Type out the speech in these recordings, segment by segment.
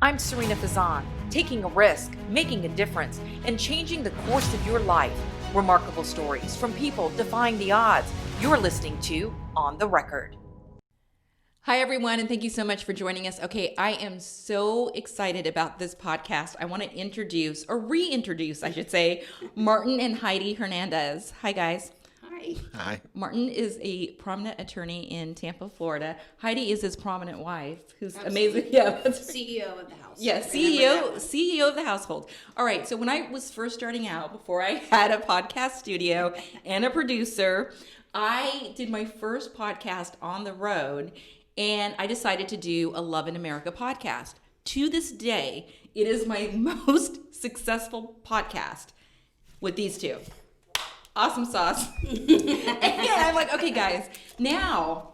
I'm Sarina Fazan, taking a risk, making a difference, and changing the course of your life. Remarkable stories from people defying the odds. You're listening to On the Record. Hi, everyone, and thank you so much for joining us. Okay, I am so excited about this podcast. I want to introduce, or reintroduce, I should say, Martin and Heidi Hernandez. Hi, guys. Hi. Hi. Martin is a prominent attorney in Tampa, Florida. Heidi is his prominent wife, who's amazing. Yeah, that's CEO of the house. Yeah, CEO of the household. All right, so when I was first starting out, before I had a podcast studio and a producer, I did my first podcast on the road, and I decided to do a Love in America podcast. To this day, it is my most successful podcast with these two. Awesome sauce. And I'm like, okay, guys, now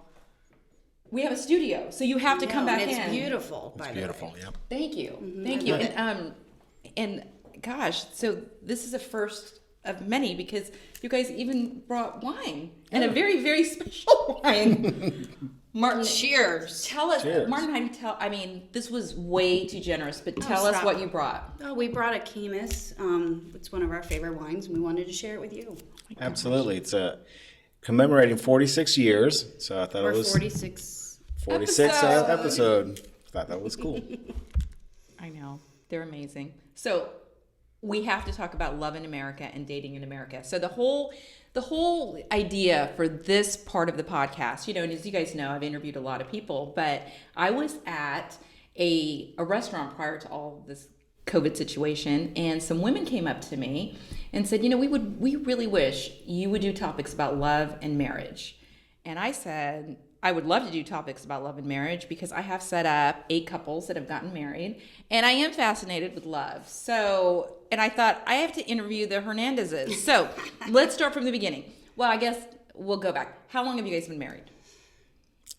we have a studio, so you have to come back in. It's beautiful, by the way. Beautiful, yep. Thank you. Thank you. And gosh, so this is a first of many because you guys even brought wine and a very, very special wine. Martin, cheers. Tell us, Cheers. Martin, this was way too generous, but tell us what you brought. Oh, we brought a Chemis. It's one of our favorite wines, and we wanted to share it with you. Absolutely. It's commemorating 46 years, so I thought Or it was 46. 46th episode. Thought that was cool. I know. They're amazing. So we have to talk about love in America and dating in America. So the whole idea for this part of the podcast, and as you guys know, I've interviewed a lot of people, but I was at a restaurant prior to all this COVID situation, and some women came up to me and said, we really wish you would do topics about love and marriage. And I said, I would love to do topics about love and marriage because I have set up 8 couples that have gotten married, and I am fascinated with love. So, and I thought I have to interview the Hernandezes. So let's start from the beginning. Well, I guess we'll go back. How long have you guys been married?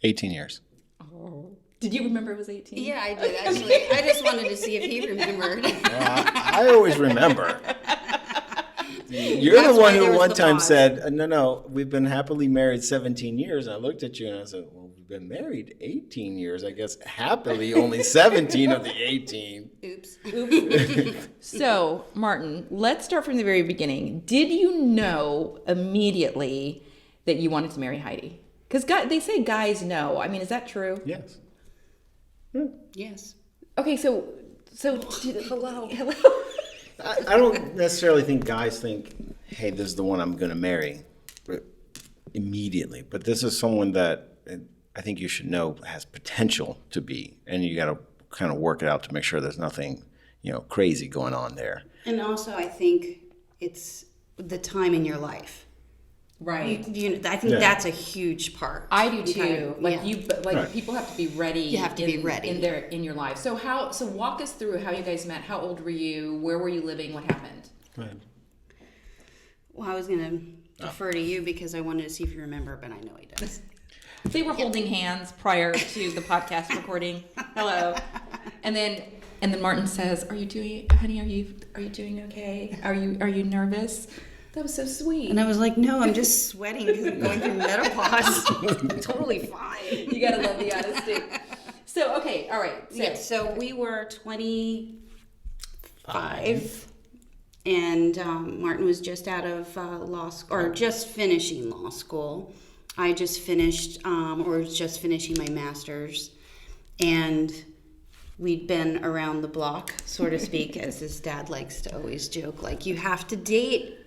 18 years. Oh. Did you remember it was 18? Yeah, I did, actually. I just wanted to see if he remembered. I always remember. You're That's the one why there who was one the time pause. said, no, we've been happily married 17 years. And I looked at you and I said, well, we've been married 18 years. I guess happily only 17 of the 18. Oops. So, Martin, let's start from the very beginning. Did you know immediately that you wanted to marry Heidi? Because they say guys know. I mean, is that true? Yes. Yes. Okay, so Hello. I don't necessarily think guys think, hey, this is the one I'm going to marry immediately. But this is someone that I think you should know has potential to be. And you got to kind of work it out to make sure there's nothing, crazy going on there. And also, I think it's the time in your life. right. I think that's a huge part. I do too. Right. People have to be ready. You have to be ready in your life. So walk us through how you guys met. How old were you? Where were you living? What happened? Go ahead. Well, I was going to defer to you because I wanted to see if you remember, but I know he does. They were holding hands prior to the podcast recording. Hello. And then Martin says, "Are you doing, honey? Are you doing okay? Are you nervous?" That was so sweet. And I was like, no, I'm just sweating because I'm going through menopause. Totally fine. You gotta love the honesty. So, okay, all right. So we were 25, and Martin was just out of law school, or just finishing law school. I just finished, or was just finishing my master's, and we'd been around the block, so to speak, as his dad likes to always joke, like, you have to date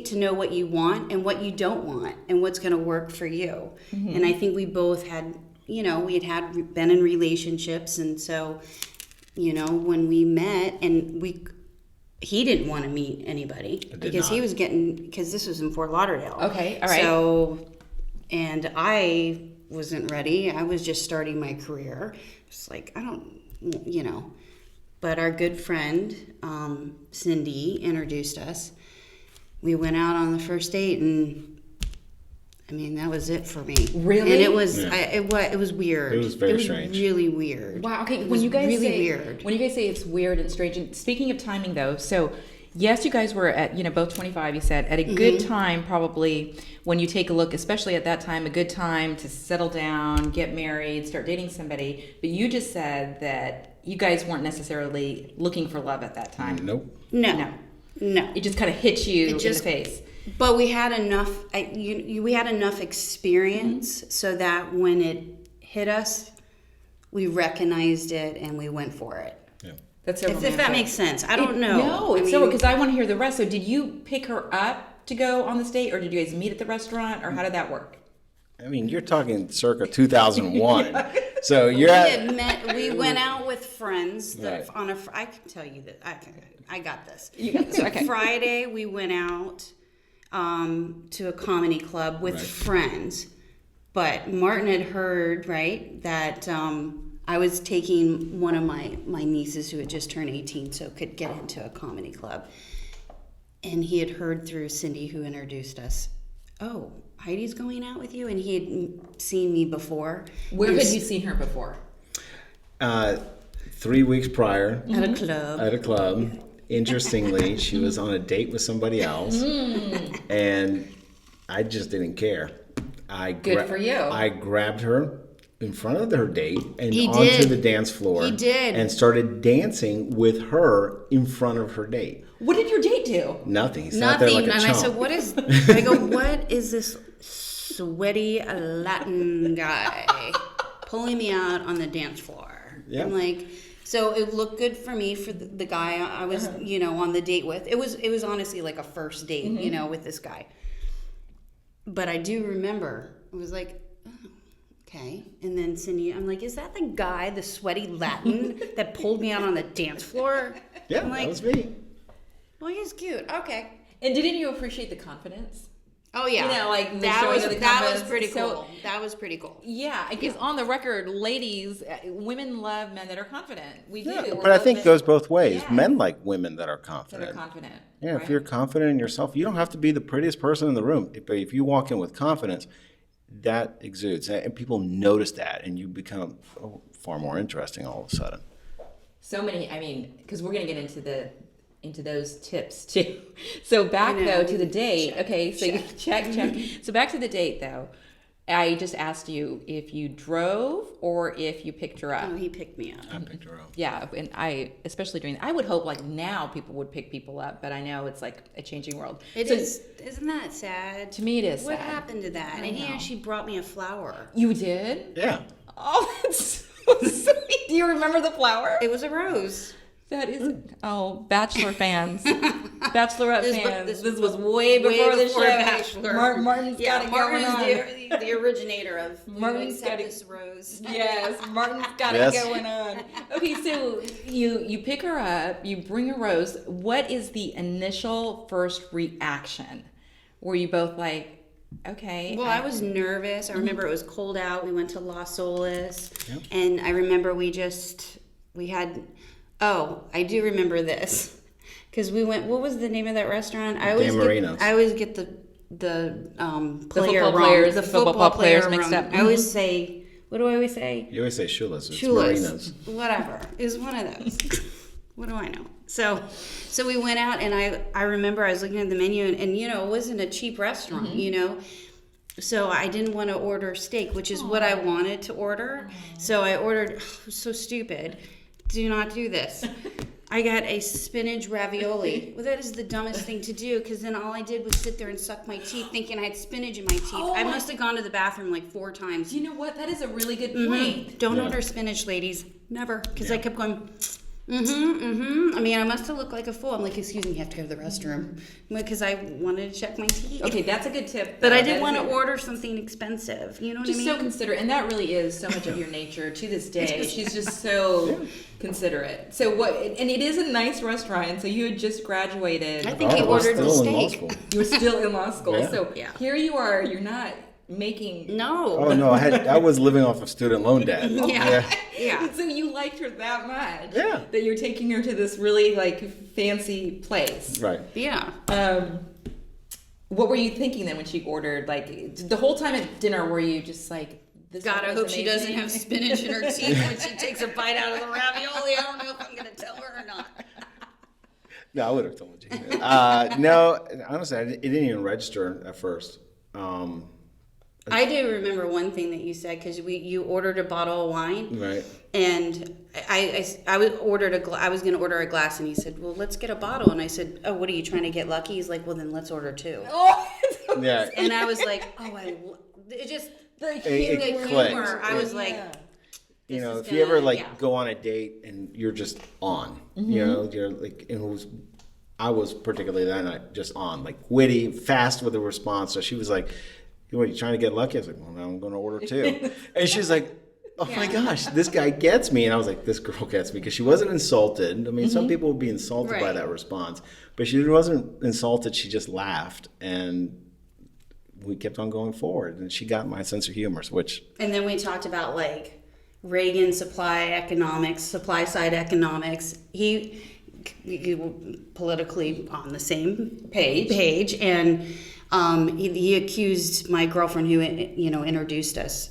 to know what you want and what you don't want and what's going to work for you. Mm-hmm. And I think we both had, we had been in relationships. And so, when we met and he didn't want to meet anybody because he was because this was in Fort Lauderdale. Okay. All right. So, and I wasn't ready. I was just starting my career. It's like, I don't, but our good friend, Cindy, introduced us. We went out on the first date, and that was it for me. Really? And it was, it was weird. It was very strange. Really weird. Wow. Okay. Weird. When you guys say it's weird and strange, and speaking of timing though, so yes, you guys were at, both 25, you said, at a good time, probably when you take a look, especially at that time, a good time to settle down, get married, start dating somebody. But you just said that you guys weren't necessarily looking for love at that time. Nope. No. It just kind of hit you in the face. But we had enough. We had enough experience so that when it hit us, we recognized it and we went for it. Yeah. That's so If that makes sense. I don't know. No, it's so because I want to hear the rest. So did you pick her up to go on this date, or did you guys meet at the restaurant, or how did that work? I mean, you're talking circa 2001. So we went out with friends Right. I can tell you that. I got this. You got this. Okay. Friday we went out to a comedy club with Right. friends, but Martin had heard that I was taking one of my nieces who had just turned 18, so could get into a comedy club, and he had heard through Cindy, who introduced us. Oh, Heidi's going out with you, and he had seen me before. Where had you seen her before? 3 weeks prior At a club. at a club. Interestingly, she was on a date with somebody else, and I just didn't care. Good for you. I grabbed her in front of her date and He onto did. the dance floor. He did. And started dancing with her in front of her date. What did your date do? Nothing. He sat there like a And chump. I said, what is this sweaty Latin guy pulling me out on the dance floor? Yeah. I'm like, so it looked good for me for the guy I was, on the date with. It was honestly like a first date, with this guy. But I do remember, it was like, oh, okay. And then Cindy, I'm like, is that the guy, the sweaty Latin that pulled me out on the dance floor? Yeah, I'm like, that was me. well, he's cute. Okay. And didn't you appreciate the confidence? Oh yeah, like the that showing was of the that was confidence. pretty So- cool. That was pretty cool. Yeah, because on the record, ladies, women love men that are confident. We do. Yeah, We're but I both think it men goes both ways. Yeah. Men like women that are that confident. are confident. Yeah, right? if you're confident in yourself, you don't have to be the prettiest person in the room. But if you walk in with confidence, that exudes, and people notice that, and you become far more interesting all of a sudden. So many, because we're going to get into those tips too. So back though to the date. Okay, so you check. So back to the date though. I just asked you if you drove or if you picked her up. Oh, he picked me up. I picked her up. Yeah, and I, especially I would hope like now people would pick people up, but I know it's like a changing world. It So is. Isn't that sad? To me, it is What sad. happened to that? I And he know. actually brought me a flower. You did? Yeah. Oh, that's so sweet. Do you remember the flower? It was a rose. That is, Bachelor fans, Bachelorette fans. This was way way before the before show. Bachelor. Martin's got it going on. the originator of Martin's got it. this rose. Yes, Martin's got Yes. it going on. Okay, so you pick her up, you bring a rose. What is the initial first reaction? Were you both like, okay? Well, I was nervous. I remember it was cold out. We went to Las Olas, Yep. and I remember I do remember this because we went. What was the name of that restaurant? I always get the player football wrong. players, The football football players player mixed wrong. up. I always say, what do I always say? You always say shoeless. It's Chulas, Marina's. whatever. It was one of those. What do I know? So we went out, and I remember I was looking at the menu, and it wasn't a cheap restaurant, So I didn't want to order steak, which is what I wanted to order. So I ordered. It was so stupid. Do not do this. I got a spinach ravioli. Well, that is the dumbest thing to do because then all I did was sit there and suck my teeth thinking I had spinach in my teeth. I must have gone to the bathroom like 4 times. Do you know what? That is a really good point. Don't order spinach, ladies. Never. Because I kept going, I mean, I must have looked like a fool. I'm like, excuse me, you have to go to the restroom. Because I wanted to check my teeth. Okay, that's a good tip. But though. I didn't That want is to a- order something expensive. You know what Just I mean? so considerate, and that really is so much of your nature to this day. She's just so considerate. So what? And it is a nice restaurant. And so you had just graduated. I think he I was ordered the still in law steak. school. You were still in law school. Yeah. So Yeah. here you are. You're not making. No. Oh no, I was living off of student loan debt. Yeah. So you liked her that much. Yeah. That you're taking her to this really fancy place. Right. Yeah. What were you thinking then when she ordered? Like the whole time at dinner, were you just like, this God, I one hope is she doesn't amazing? have spinach in her teeth when she takes a bite out of the ravioli. I don't know if I'm going to tell her or not. No, I would have told you. No, honestly, it didn't even register at first. I do remember one thing that you said, because you ordered a bottle of wine, Right. and I was going to order a glass, and he said, "Well, let's get a bottle," and I said, "Oh, what are you trying to get lucky?" He's like, "Well, then let's order 2." Yeah. And I was like, "Oh, it just the clicked. humor." I was like, You know, is if you ever gonna- yeah. go on a date and you're just on, Mm-hmm. you know, you're like, I was particularly that night just on, like witty, fast with a response. So she was like, "What, are you trying to get lucky?" I was like, "Well, now I'm going to order 2." And she's like, "Oh my gosh, this guy gets me." And I was like, "This girl gets me," because she wasn't insulted. I mean, some people would be insulted by Right. that response, but she wasn't insulted. She just laughed, and we kept on going forward. And she got my sense of humor, which And then we talked about like Reagan supply side economics. He politically on the same page, and he accused my girlfriend who introduced us.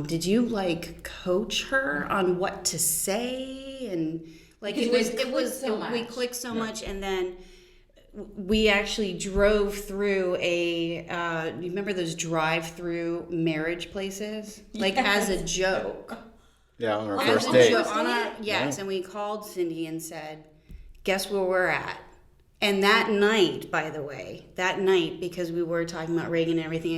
Did you like coach her on what to say? And like we clicked so much, and then we actually drove through you remember those drive-through marriage places, like as a joke. yeah, on our As first a date. joke, yes, and we called Cindy and said, "Guess where we're at?" And that night, by the way, because we were talking about Reagan and everything,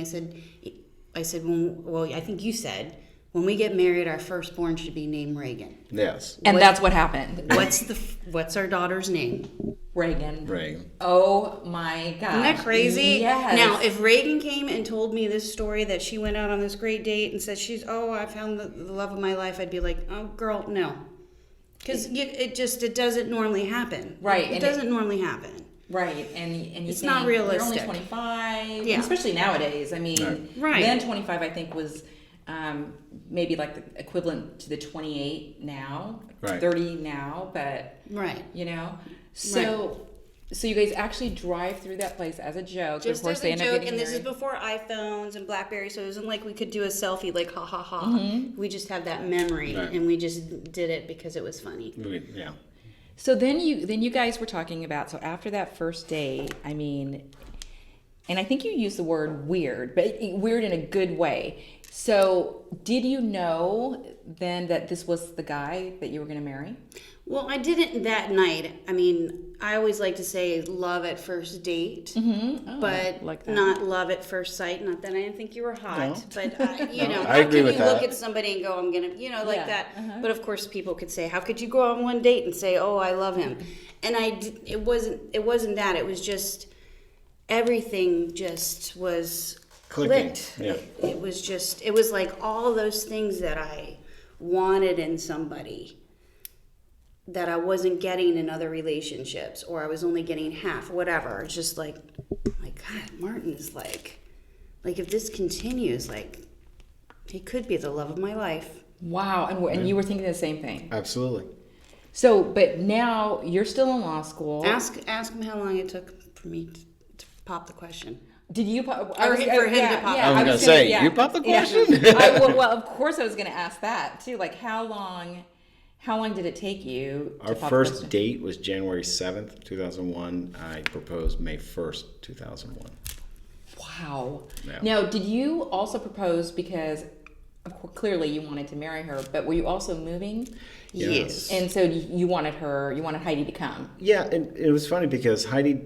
I said, well, I think you said, when we get married, our firstborn should be named Reagan. Yes. And that's what happened. What's our daughter's name? Reagan. Reagan. Oh my gosh. Isn't that crazy? Yes. Now, if Reagan came and told me this story that she went out on this great date and said I found the love of my life, I'd be like, "Oh, girl, no," because it doesn't normally happen. Right, It and doesn't normally happen. Right, and you It's think not realistic. You're only 25, Yeah. especially nowadays. I mean, Right. then 25 I think was maybe like the equivalent to the 28 now, Right. 30 now, but Right. So you guys actually drive through that place as a joke. Just of course, as they a end up joke, getting and this is married. before iPhones and BlackBerry, so it wasn't like we could do a selfie like ha ha ha. Mm-hmm. We just had that memory, Right. and we just did it because it was funny. Yeah. So then you guys were talking about, so after that first date, I mean, and I think you used the word weird, but weird in a good way. So did you know then that this was the guy that you were going to marry? Well, I didn't that night. I mean, I always like to say love at first date, but like that. not love at first sight. Not that I didn't think you were hot, but I how agree can with you that. look at somebody and go, "I'm gonna," like Yeah, that. But of course, people could say, "How could you go on one date and say, oh, I love him?" And it wasn't that. It was just everything just was Clicking, clicked. yeah. It was like all those things that I wanted in somebody that I wasn't getting in other relationships, or I was only getting half, whatever. It's just like, my God, Martin is like if this continues, like, he could be the love of my life. Wow, and you were thinking the same thing. Absolutely. So, but now you're still in law school. Ask him how long it took for me to pop the question. Did you? For him to pop. I was gonna say, you popped the question? Well, of course, I was going to ask that too. Like, how long did it take you? Our to pop first the question? date was January 7th, 2001. I proposed May 1st, 2001. Wow. Yeah. Now, did you also propose because, of course, clearly you wanted to marry her, but were you also moving? Yes. And so you wanted Heidi to come. Yeah, and it was funny because Heidi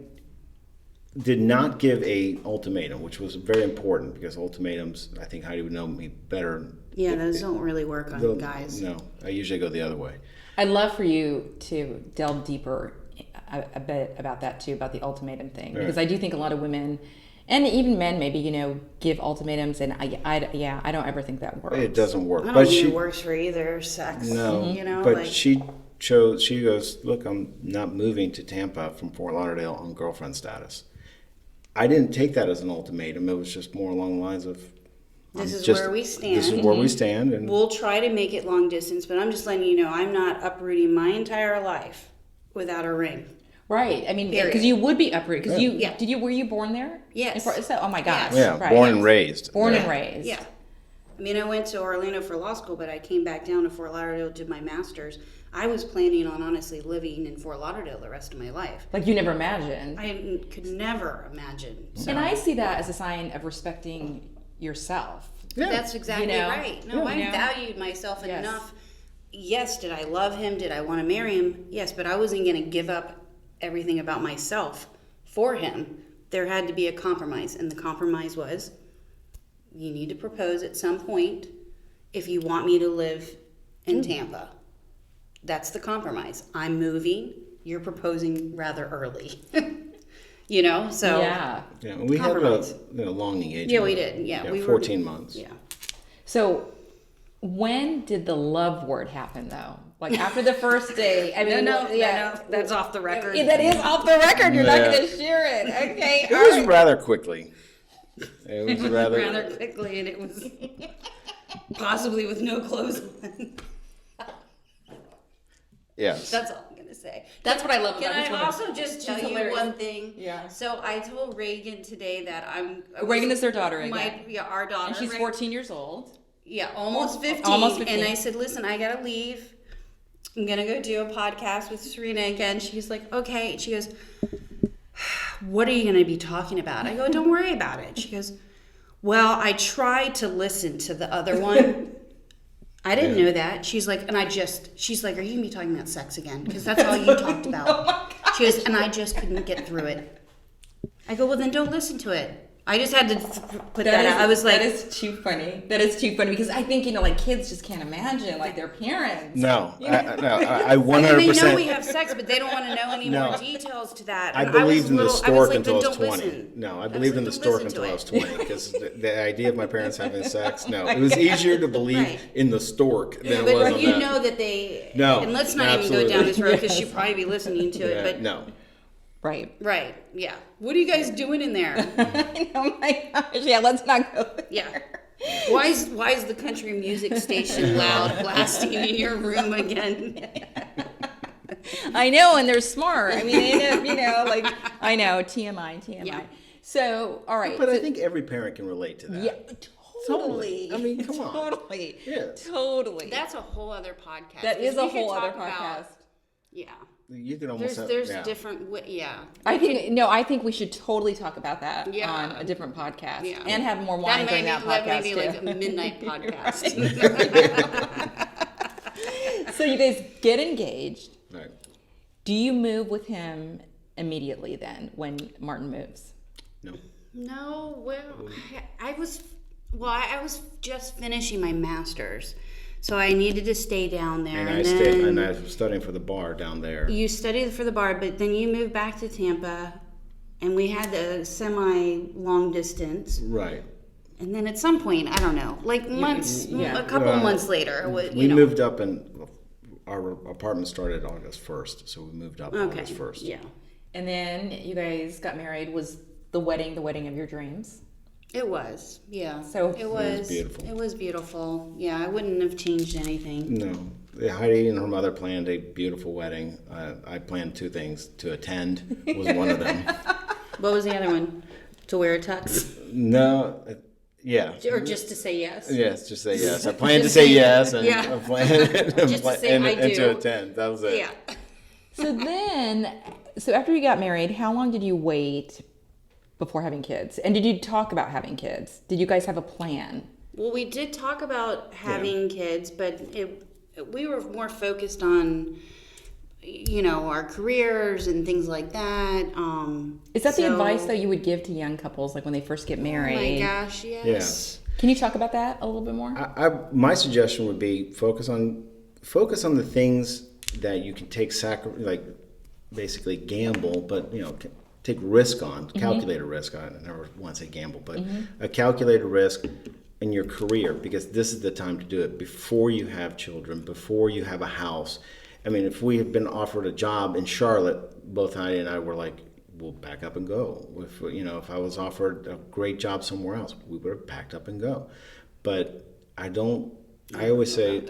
did not give a ultimatum, which was very important because ultimatums, I think Heidi would know me better. Yeah, those don't really work on guys. No, I usually go the other way. I'd love for you to delve deeper a bit about that too, about the ultimatum thing, Right. because I do think a lot of women and even men maybe give ultimatums, and I don't ever think that works. It doesn't work. I don't But think she it works for either sex. no, But but she goes, "Look, I'm not moving to Tampa from Fort Lauderdale on girlfriend status." I didn't take that as an ultimatum. It was just more along the lines of, This is just- where we stand. This is where we stand, and We'll try to make it long distance, but I'm just letting you know I'm not uprooting my entire life without a ring. Right. I mean, Period. because you would be uprooted. Because Yeah. were you born there? Yes. Oh my gosh. Yes. yeah, born and raised. Born Yeah. and raised. Yeah. I mean, I went to Orlando for law school, but I came back down to Fort Lauderdale, did my master's. I was planning on honestly living in Fort Lauderdale the rest of my life. Like you never imagined. I could never imagine. So. And I see that as a sign of respecting yourself. Yeah. That's exactly right. No, I valued myself enough. Yes, did I love him? Did I want to marry him? Yes, but I wasn't going to give up everything about myself for him. There had to be a compromise, and the compromise was, you need to propose at some point if you want me to live in Tampa. That's the compromise. I'm moving. You're proposing rather early. You know, so Yeah. Yeah, we had a long engagement. Yeah, we did. Yeah, we 14 months. Yeah. So when did the love word happen though? Like after the first date? I mean, No, that's off the record. Yeah, that is off the record. You're not Yeah. going to share it. Okay. It was rather quickly. It was rather quickly, and it was possibly with no clothes on. Yes. That's all I'm gonna say. That's what I love Can about this I woman. also just tell you hilarious. one thing? Yeah. So I told Reagan today that Reagan is their daughter again. Our daughter. And she's Reagan- 14 years old. Yeah, almost 15. Almost 15. And I said, listen, I gotta leave. I'm gonna go do a podcast with Sarina again. She's like, okay. She goes, what are you gonna be talking about? I go, don't worry about it. She goes, well, I tried to listen to the other one. I didn't know that. She's like, she's like, are you gonna be talking about sex again? Because that's all you talked about. Oh my God. She goes, and I just couldn't get through it. I go, well, then don't listen to it. I just had to put that out. I was like, that is too funny. That is too funny because I think, like kids just can't imagine like their parents. No, You know? I 100%. I mean, they know we have sex, but they don't want to know any more details to that. I And believed in the stork until I was "Then 20. don't listen." No, I was believed like, in the "Don't stork listen until to I was it." 20 because the idea of my parents having sex, no. It was easier to believe Right. in the stork than it was But on you that. know that they. No, And let's not even absolutely. go down this road because she'll probably be listening to it. Yeah, But no. Right. right, yeah. What are you guys doing in there? Oh my gosh. Yeah, let's not go there. Yeah. Why is the country music station loud blasting in your room again? I know, and they're smart. I mean, they know, like, I know, TMI. Yeah. So, all right. But so, I think every parent can relate to that. yeah, totally. I mean, come on. Totally. Yeah. Totally. That's a whole other podcast. That is a We could whole other talk about- podcast. Yeah. You can almost There's yeah. different, yeah. I think we should totally talk about that Yeah. on a different podcast Yeah. and have more wine during that podcast be too. like a midnight podcast. So you guys get engaged. Right. Do you move with him immediately then when Martin moves? No. No, well, I was just finishing my master's, so I needed to stay down there. And I was studying for the bar down there. You studied for the bar, but then you moved back to Tampa, and we had a semi-long distance. Right. And then at some point, I don't know, like months, yeah. a couple months later, We moved up and our apartment started August 1st, so we moved up Okay. August 1st. Yeah. And then you guys got married. Was the wedding of your dreams? It was, yeah. So- it was beautiful. It was beautiful. Yeah, I wouldn't have changed anything. No. Heidi and her mother planned a beautiful wedding. I planned two things. To attend was one of them. What was the other one? To wear a tux, No. Yeah. or just to say yes? Yes, just say yes. I planned to say yes and Yeah. I planned Just to say I and do. to attend. That was it. Yeah. So after you got married, how long did you wait before having kids? And did you talk about having kids? Did you guys have a plan? Well, we did talk about having kids, but we were more focused on, our careers and things like that. Is that the so- advice that you would give to young couples, like when they first get Oh married? my gosh, yes. Yes. Can you talk about that a little bit more? My suggestion would be focus on the things that you can take basically gamble, but take risk on, calculated risk. I never want to say gamble, but a calculated risk in your career, because this is the time to do it before you have children, before you have a house. I mean, if we had been offered a job in Charlotte, both Heidi and I were like, we'll pack up and go. If I was offered a great job somewhere else, we would have packed up and go. But I always say,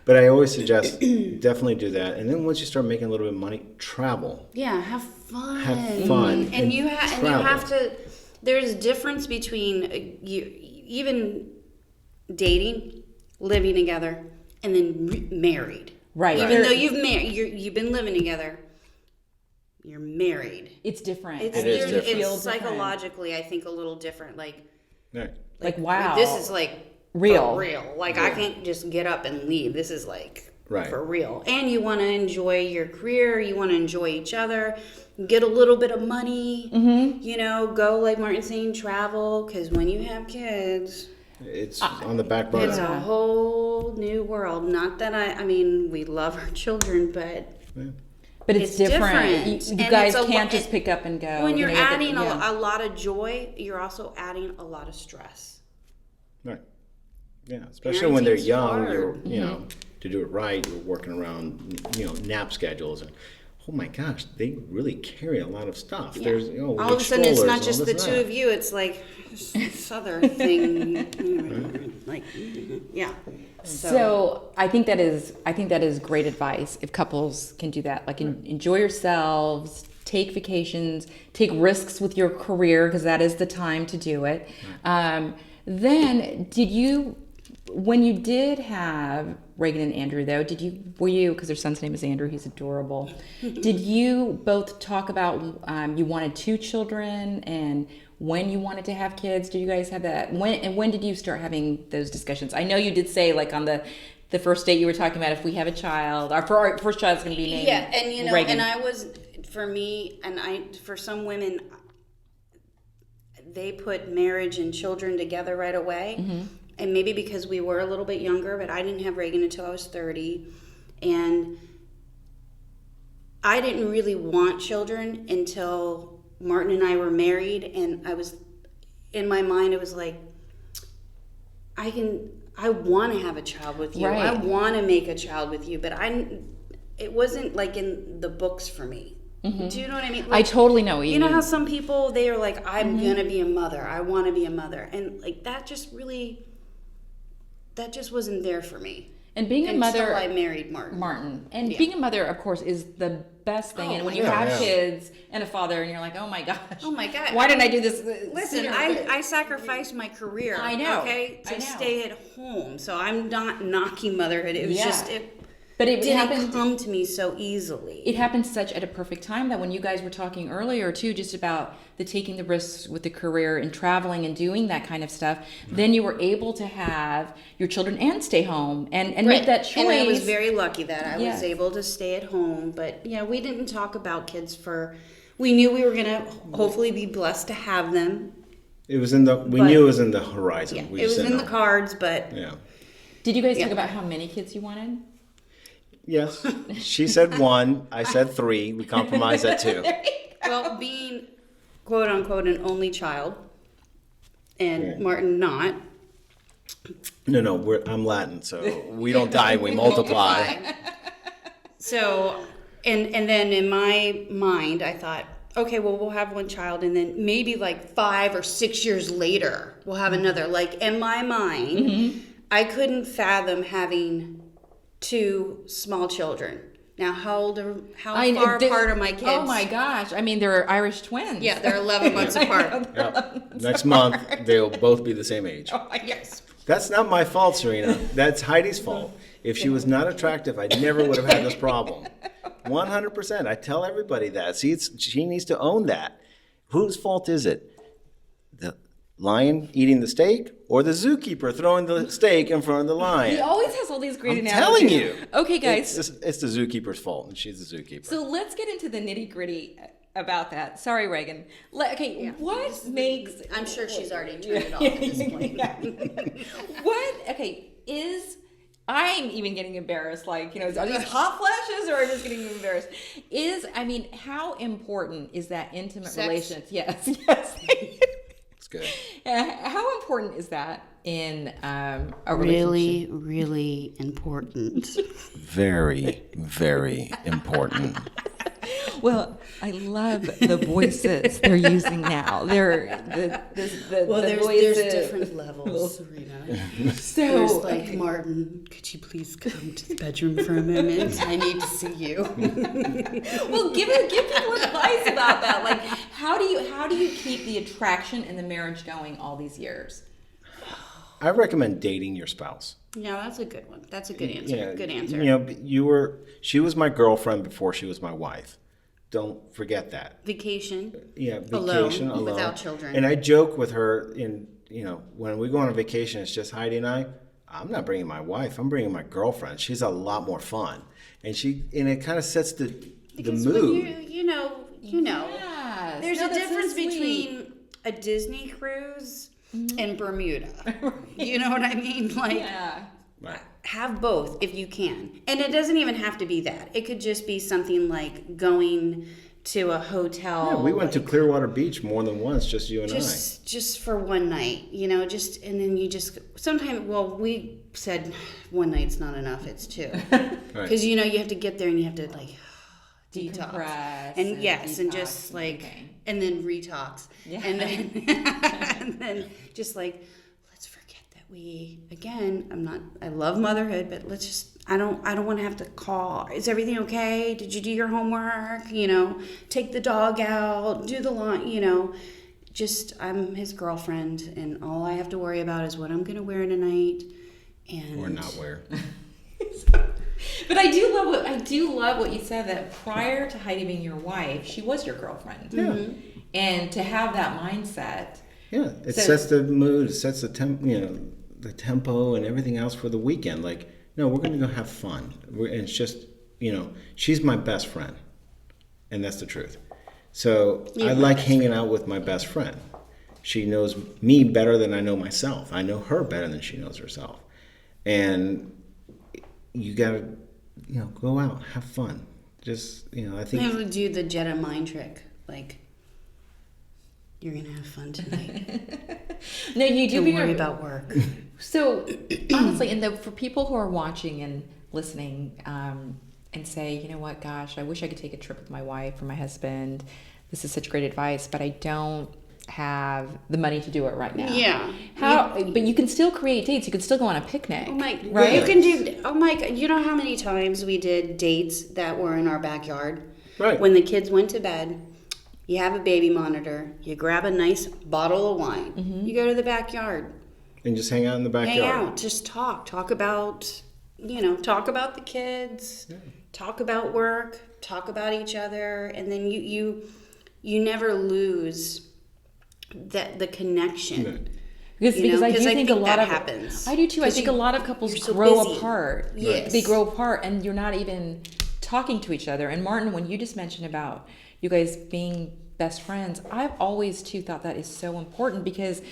but I always suggest definitely do that. And then once you start making a little bit of money, travel. Yeah, have fun. Have fun. And you travel. have to. There's a difference between you. Even dating, living together, and then married. Right. Even though you've been living together, you're married. It's different. It is different. It's psychologically, I think, a little different. Like wow. This is like real. for real. Like I can't just get up and leave. This is like for real. And you want to enjoy your career. You want to enjoy each other. Get a little bit of money. Mm-hmm. You know, go like Martin's saying, travel. Because when you have kids, it's on the back burner. It's a whole new world. Not that I mean, we love our children, but it's different. You guys can't just pick up and go. When you're adding a lot of joy, you're also adding a lot of stress. Right. Yeah, especially when they're young, you're, you know, to do it right, you're working around, you know, nap schedules and oh my gosh, they really carry a lot of stuff. Yeah. There's, you know, all of a sudden it's not just the two of you, it's like this other thing. Like, yeah. So I think that is great advice if couples can do that. Like enjoy yourselves, take vacations, take risks with your career because that is the time to do it. Then when you did have Reagan and Andrew though, were you, because their son's name is Andrew, he's adorable. Did you both talk about you wanted 2 children and when you wanted to have kids? Did you guys have that? When did you start having those discussions? I know you did say like on the first date you were talking about if we have a child, our first child's going to be named and you know, Reagan. and I was, for me, and for some women, they put marriage and children together right away. Mm-hmm. And maybe because we were a little bit younger, but I didn't have Reagan until I was 30. And I didn't really want children until Martin and I were married. And I was, in my mind, it was like, I want to have a child with you. Right. I want to make a child with you. But it wasn't like in the books for me. Mm-hmm. Do you know what I mean? Like, I totally know what you mean. You know how some people, they are like, I'm going to be a mother. I want to be a mother. And like that just wasn't there for me. And being a mother, until I married Martin. And being a mother, of course, is the best thing. And when you have kids and a father, and you're like, oh my gosh, why didn't I do this? Listen, I sacrificed my career. I know. Okay, to stay at home. So I'm not knocking motherhood. It was just But it didn't come to me so easily. It happened such at a perfect time that when you guys were talking earlier too, just about taking the risks with the career and traveling and doing that kind of stuff, then you were able to have your children and stay home and make that choice. And I was very lucky that I was able to stay at home. But yeah, we didn't talk about kids we knew we were gonna hopefully be blessed to have them. We knew it was in the horizon. Yeah, it was in the cards, but Did you guys talk about how many kids you wanted? Yes. She said 1. I said 3. We compromised at 2. Well, being quote unquote an only child, and Martin not. No, I'm Latin, so we don't die, we multiply. So, and then in my mind, I thought, okay, well, we'll have 1 child, and then maybe like 5 or 6 years later, we'll have another. Like in my mind, I couldn't fathom having 2 small children. Now, how far apart are my kids? Oh my gosh! I mean, they're Irish twins. Yeah, they're 11 months apart. Next month, they'll both be the same age. Oh my gosh! That's not my fault, Sarina. That's Heidi's fault. If she was not attractive, I never would have had this problem. 100%. I tell everybody that. See, she needs to own that. Whose fault is it? The lion eating the steak or the zookeeper throwing the steak in front of the lion? He always has all these great I'm analogies. telling you. Okay, guys. It's the zookeeper's fault, and she's the zookeeper. So let's get into the nitty-gritty about that. Sorry, Reagan. What makes... I'm sure she's already turned it off at this point. I'm even getting embarrassed. Like, are these hot flashes or am I just getting embarrassed? How important is that intimate relationship? Yes. It's good. How important is that in a really, relationship? really important. Very, very important. Well, I love the voices they're using now. They're there's different levels, Sarina. So there's like, Martin, could you please come to the bedroom for a moment? I need to see you. Well, give people advice about that. Like, how do you keep the attraction in the marriage going all these years? I recommend dating your spouse. Yeah, that's a good one. That's a good answer. Yeah, Good answer. You know, she was my girlfriend before she was my wife. Don't forget that. Vacation. Yeah, vacation alone. Without children. And I joke with her when we go on a vacation, it's just Heidi and I'm not bringing my wife. I'm bringing my girlfriend. She's a lot more fun. And it kind of sets the mood. When you know. Yes. There's No, a that's so difference sweet. between a Disney cruise and Bermuda. You know what I mean? Like, Yeah. Right. have both if you can. And it doesn't even have to be that. It could just be something like going to a hotel. Yeah, we went to Clearwater Beach more than once, just you and just for one night, and then you just sometimes. Well, we said one night's not enough; it's two, because you have to get there and you have to like detox Decompress and yes, and detox just and like everything. and then retox, Yeah. and then and then just like let's forget that I love motherhood, but let's just. I don't want to have to call. Is everything okay? Did you do your homework? Take the dog out, do the lawn, just I'm his girlfriend and all I have to worry about is what I'm going to wear tonight and or not wear. But I do love what you said, that prior to Heidi being your wife, she was your girlfriend. Yeah. And to have that mindset. Yeah, it sets the mood, it sets the the tempo and everything else for the weekend. Like, no, we're going to go have fun. And it's just, she's my best friend. And that's the truth. So I like hanging out with my best friend. She knows me better than I know myself. I know her better than she knows herself. And you got to, go out, have fun. Just, I think. I would do the Jedi mind trick. Like, you're going to have fun tonight. No, you do. Don't worry about work. So honestly, for people who are watching and listening, and say, you know what, gosh, I wish I could take a trip with my wife or my husband. This is such great advice, but I don't have the money to do it right now. Yeah. But you can still create dates. You can still go on a picnic. Oh my! Right? You can do. Oh my! You know how many times we did dates that were in our backyard? Right. When the kids went to bed, you have a baby monitor. You grab a nice bottle of wine. Mm-hmm. You go to the backyard. And just hang out in the backyard. Hang out. Just talk. Talk about. Talk about the kids. Yeah. Talk about work. Talk about each other, and then you never lose the connection. Because I do think a lot that of happens. I do too. I think a lot of couples you're so grow busy. apart. Yes. They grow apart, and you're not even talking to each other. And Martin, when you just mentioned about you guys being best friends, I've always too thought that is so important, because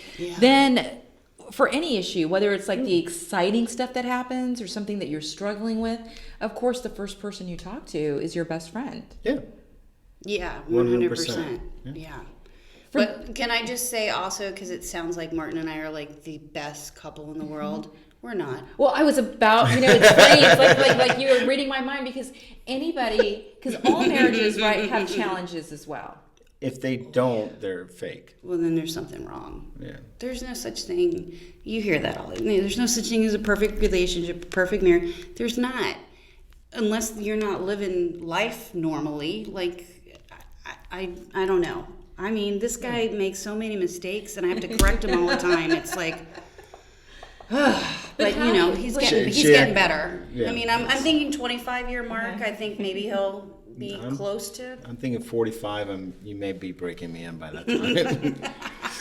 then for any issue, whether it's like the exciting stuff that happens or something that you're struggling with, of course the first person you talk to is your best friend. Yeah. Yeah, 100%. 100%. Yeah. But can I just say also, because it sounds like Martin and I are like the best couple in the world. We're not. Well, I was about, it's funny. It's like you were reading my mind, because all marriages, right, have challenges as well. If they don't, they're fake. Well, then there's something wrong. Yeah. There's no such thing. You hear that all the time. There's no such thing as a perfect relationship, a perfect marriage. There's not. Unless you're not living life normally. Like, I don't know. I mean, this guy makes so many mistakes, and I have to correct him all the time. It's like, but he's getting better. Yeah. I mean, I'm thinking 25-year mark. I think maybe he'll be close to. I'm thinking 45. You may be breaking me in by that time.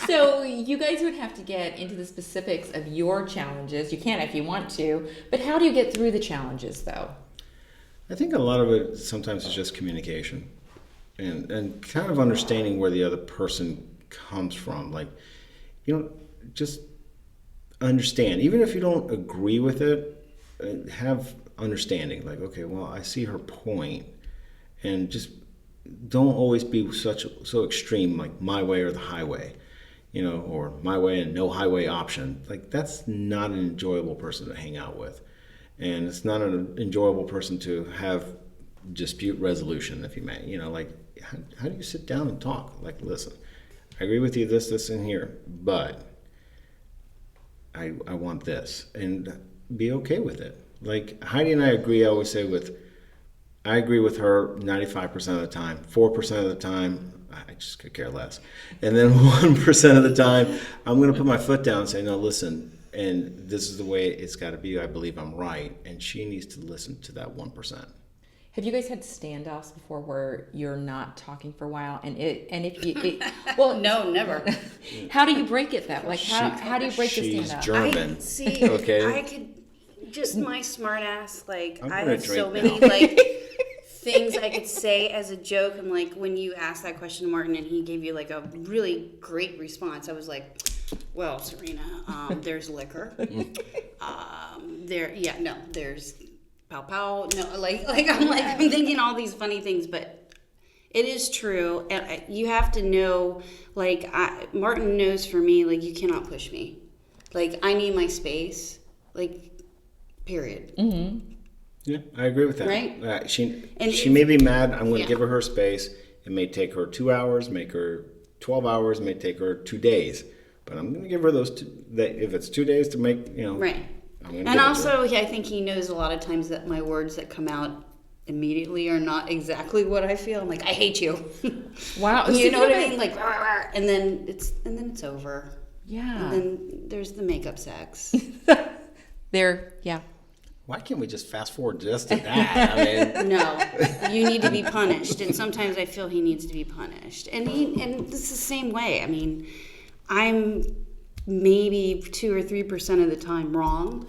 So you guys would have to get into the specifics of your challenges. You can if you want to, but how do you get through the challenges, though? I think a lot of it sometimes is just communication and kind of understanding where the other person comes from. Like, just understand. Even if you don't agree with it, have understanding. Like, okay, well, I see her point. And just don't always be so extreme, like my way or the highway, or my way and no highway option. Like, that's not an enjoyable person to hang out with. And it's not an enjoyable person to have dispute resolution, if you may. Like, how do you sit down and talk? Like, listen, I agree with you this, and here, but I want this. And be okay with it. Like, Heidi and I agree, I always say I agree with her 95% of the time. 4% of the time, I just could care less. And then 1% of the time, I'm going to put my foot down and say, no, listen. and this is the way it's got to be. I believe I'm right, and she needs to listen to that 1%. Have you guys had standoffs before where you're not talking for a while, and if you well, No, never. how do you break it though? Like how do you break the She's standoff? German. Okay. Okay. I could just my smart ass. Like I'm I gonna have so drink many now. like things I could say as a joke. And like when you asked that question to Martin, and he gave you like a really great response, I was like, "Well, Sarina, there's liquor. There's pow pow. No, I'm thinking all these funny things, but it is true. And you have to know, like Martin knows for me, like you cannot push me. Like I need my space. Like, period. Mm-hmm. Yeah, I agree with that. Right? She may be mad. I'm going to Yeah. give her space. It may take her 2 hours, make her 12 hours, may take her 2 days. But I'm going to give her those if it's 2 days to make, Right. I'm gonna And give it to also, her. I think he knows a lot of times that my words that come out immediately are not exactly what I feel. I'm like, I hate you. Wow, You know what I mean? Like, "Rah, rah," and then it's over. Yeah. And then there's the makeup sex. Yeah. Why can't we just fast forward just to that? I mean, No, you need to be punished, and sometimes I feel he needs to be punished. And this is the same way. I mean, I'm maybe 2 or 3% of the time wrong,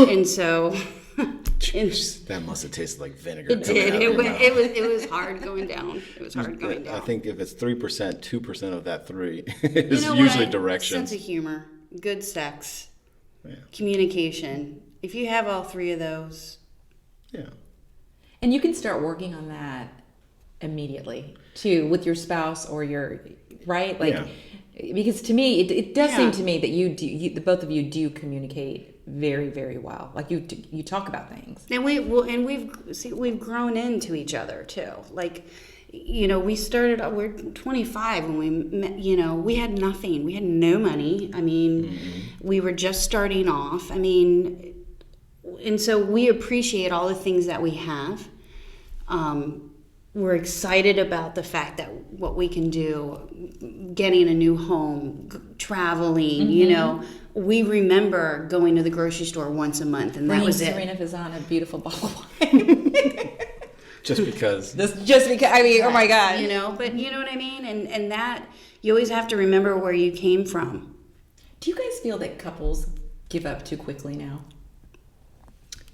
and so that must have tasted like vinegar. it coming did. out It of was, your mouth. it was hard going down. It was hard going down. I think if it's 3%, 2% of that 3 You is know usually what? directions. Sense of humor, good sex, Yeah. communication. If you have all 3 of those, Yeah. And you can start working on that immediately too, with your spouse or your right, like because to me it does seem to me that the both of you do communicate very, very well. Like you talk about things. and we've grown into each other too. Like, we started. We're 25 when we met. We had nothing. We had no money. I mean, we were just starting off. I mean, and so we appreciate all the things that we have. We're excited about the fact that what we can do, getting a new home, traveling, we remember going to the grocery store once a month, and that was it. Sarina Fazan a beautiful bottle of wine. Just because. Just because, I mean, oh my God. But you know what I mean? And that, you always have to remember where you came from. Do you guys feel that couples give up too quickly now?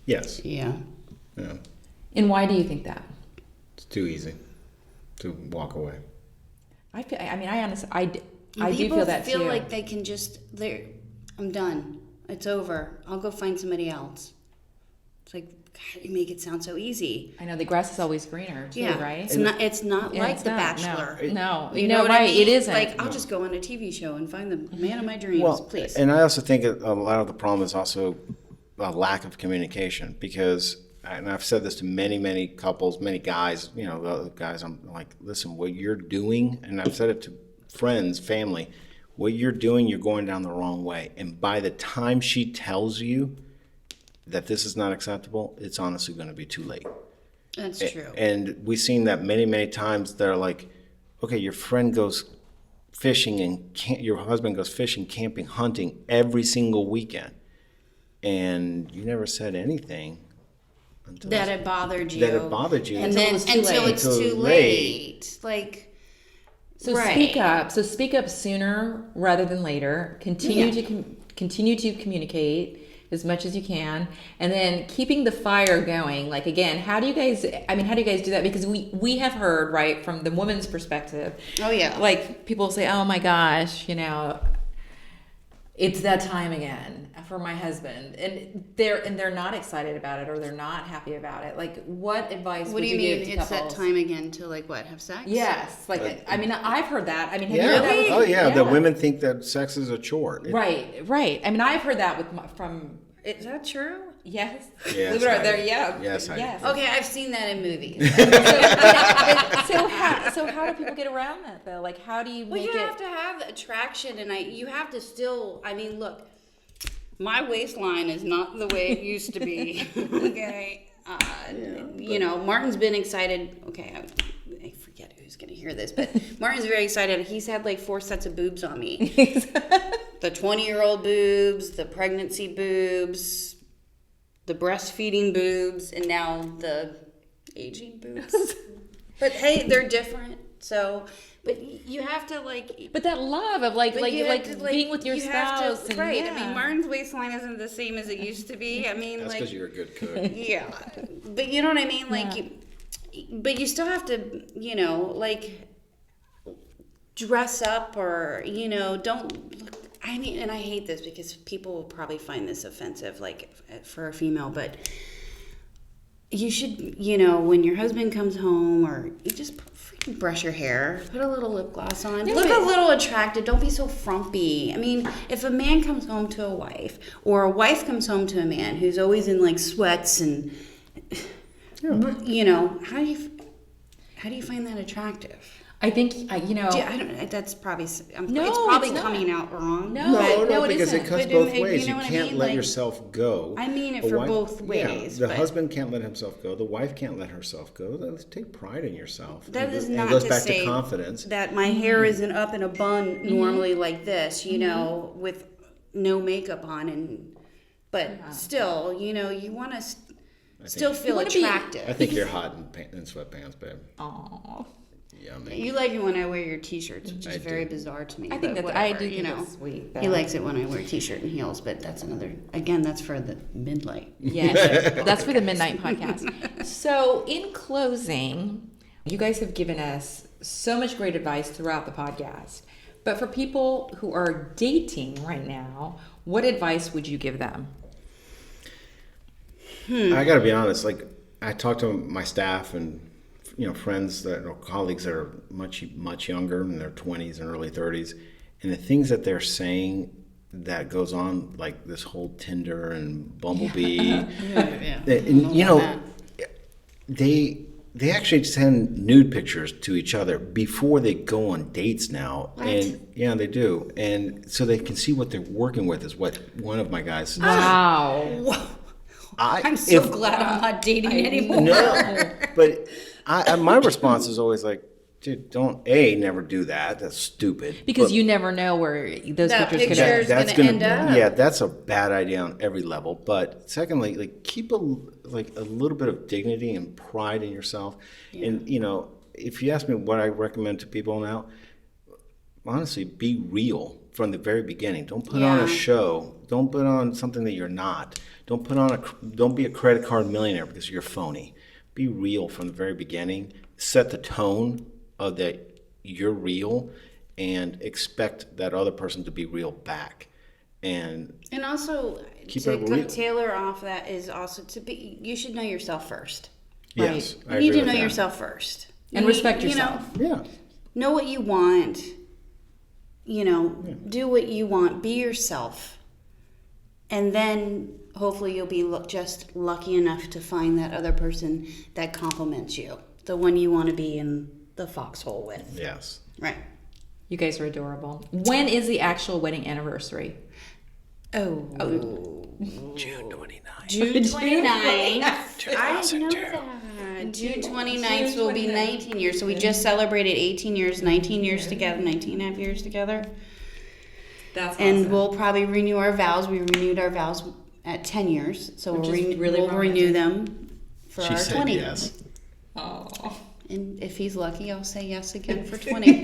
Yes. Yeah. Yeah. And why do you think that? It's too easy to walk away. I do People feel that feel too. like they can I'm done. It's over. I'll go find somebody else. It's like, God, you make it sound so easy. I know the grass is always greener too, right? It's not Yeah, like it's The not, Bachelor. No, You know what right? I mean? It isn't. Like, I'll just go on a TV show and find the man of my dreams, Well, please. and I also think a lot of the problem is also a lack of communication because, and I've said this to many, many couples, many guys, the other guys, I'm like, listen, what you're doing, and I've said it to friends, family, what you're doing, you're going down the wrong way. And by the time she tells you that this is not acceptable, it's honestly going to be too late. That's true. And we've seen that many, many times. They're like, okay, your friend goes fishing and your husband goes fishing, camping, hunting every single weekend. And you never said anything. That it bothered you. That it bothered you. And then until it's too late. Like, So right. speak up. So speak up sooner rather than later. Continue to communicate as much as you can, and then keeping the fire going. Like again, how do you guys do that? Because we have heard right from the woman's perspective. Oh yeah. Like people say, oh my gosh, it's that time again for my husband, and they're not excited about it or they're not happy about it. Like, what advice What would do you give mean? to It's couples? that time again to have sex? Yes, like I mean, I've heard that. I mean, have you Yeah. heard that? Really? Oh yeah. The women think that sex is a chore. Right. I mean, I've heard that from. Is that true? Yes. Yes, Believe it or not, I- there. Yeah. yes, I- Yes. Okay, I've seen that in movies. So how do people get around that though? Like, how do you Well, make you it? have to have attraction, and you have to still. I mean, look, my waistline is not the way it used to be. Okay, Martin's been excited. Okay, I forget who's going to hear this, but Martin's very excited. He's had like 4 sets of boobs on me. the 20-year-old boobs, the pregnancy boobs, the breastfeeding boobs, and now the aging boobs. But hey, they're different. So, but you have to like. But that love of being with your spouse. To, right. Yeah. I mean, Martin's waistline isn't the same as it used to be. I mean, that's because you're a good cook. Yeah. But you know what I mean? Like, but you still have to, you know, like, dress up or, you know, don't look. I mean, and I hate this because people will probably find this offensive, like, for a female, but you should, you know, when your husband comes home, or you just freaking brush your hair, put a little lip gloss on, look a little attractive, don't be so frumpy. I mean, if a man comes home to a wife, or a wife comes home to a man who's always in, like, sweats and, you know, how do you find that attractive? I think, you know... I don't know. That's probably... it's probably coming out wrong. No, because it cuts both ways. You You can't let yourself go. I mean it for both ways. Yeah, the husband can't let himself go. The wife can't let herself go. Let's take pride in yourself. That is not it goes to back say to confidence. that my hair isn't up in a bun normally like this, you know, with no makeup on. But still, you know, you want to still feel attractive. I think you're hot in sweatpants, babe. Aww. Yummy. You like it when I wear your t-shirts, which is very bizarre to me. I think I do think that's sweet. Though. He likes it when I wear t-shirt and heels, but that's that's for the midnight. Yes, that's for the midnight podcast. So in closing, you guys have given us so much great advice throughout the podcast. But for people who are dating right now, what advice would you give them? I got to be honest. Like, I talk to my staff and, you know, friends or colleagues that are much younger, in their 20s and early 30s, and the things that they're saying that goes on, like this whole Tinder and Bumblebee, and, you know, they actually send nude pictures to each other before they go on dates now. What? And yeah, they do, and so they can see what they're working with, is what one of my guys said. Wow. I'm so glad I'm not dating anymore. No, but my response is always like, dude, don't never do that. That's stupid. Because you never know where those pictures could end. End up. Yeah, that's a bad idea on every level. But secondly, like, keep a little bit of dignity and pride in yourself. Yeah. And, you know, if you ask me what I recommend to people now, honestly, be real from the very beginning. Don't put on a show. Don't put on something that you're not. Don't be a credit card millionaire because you're phony. Be real from the very beginning. Set the tone of that you're real, and expect that other person to be real back. And also to tailor off that is also you should know yourself first. Yes, right? You need to know yourself first. And respect yourself. Know what you want. You know, do what you want. Be yourself. And then hopefully you'll be just lucky enough to find that other person that compliments you. The one you want to be in the foxhole with. Yes. Right. You guys are adorable. When is the actual wedding anniversary? June 29th. June 29th. I know that. June 29th will be 19 years. So we just celebrated 18 years, 19 years together, 19 and a half years together. That's awesome. And we'll probably renew our vows. We renewed our vows at 10 years. So we'll renew them for our 20. Yes. Oh. And if he's lucky, I'll say yes again for 20.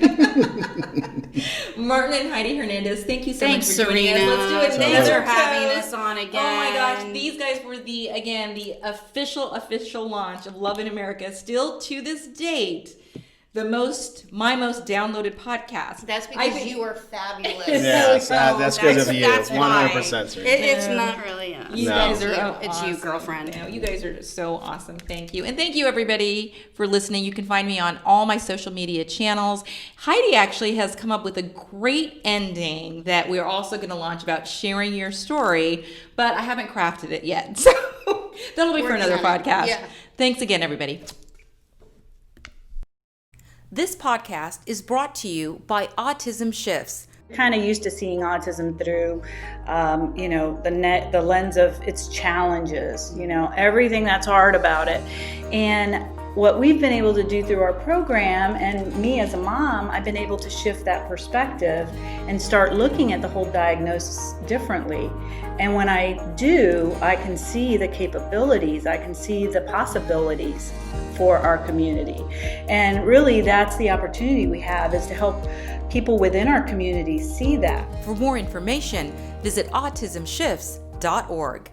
Martin and Heidi Hernandez, thank you so Thanks, much for joining Sarina. us. Let's do it. Thanks for having us on again. Oh my gosh, these guys were the official launch of Love in America. Still to this date, my most downloaded podcast. That's because you are fabulous. Yes, that's because of you. That's 100%. Sir. It's not really us. You guys are It's awesome. you, girlfriend. No, you guys are so awesome. Thank you. And thank you, everybody, for listening. You can find me on all my social media channels. Heidi actually has come up with a great ending that we're also going to launch about sharing your story, but I haven't crafted it yet. So that'll be for another podcast. Yeah. Thanks again, everybody. This podcast is brought to you by Autism Shifts. Kind of used to seeing autism through, the lens of its challenges, everything that's hard about it. And what we've been able to do through our program, and me as a mom, I've been able to shift that perspective and start looking at the whole diagnosis differently. And when I do, I can see the capabilities, I can see the possibilities for our community. And really, that's the opportunity we have, is to help people within our community see that. For more information, visit autismshifts.org.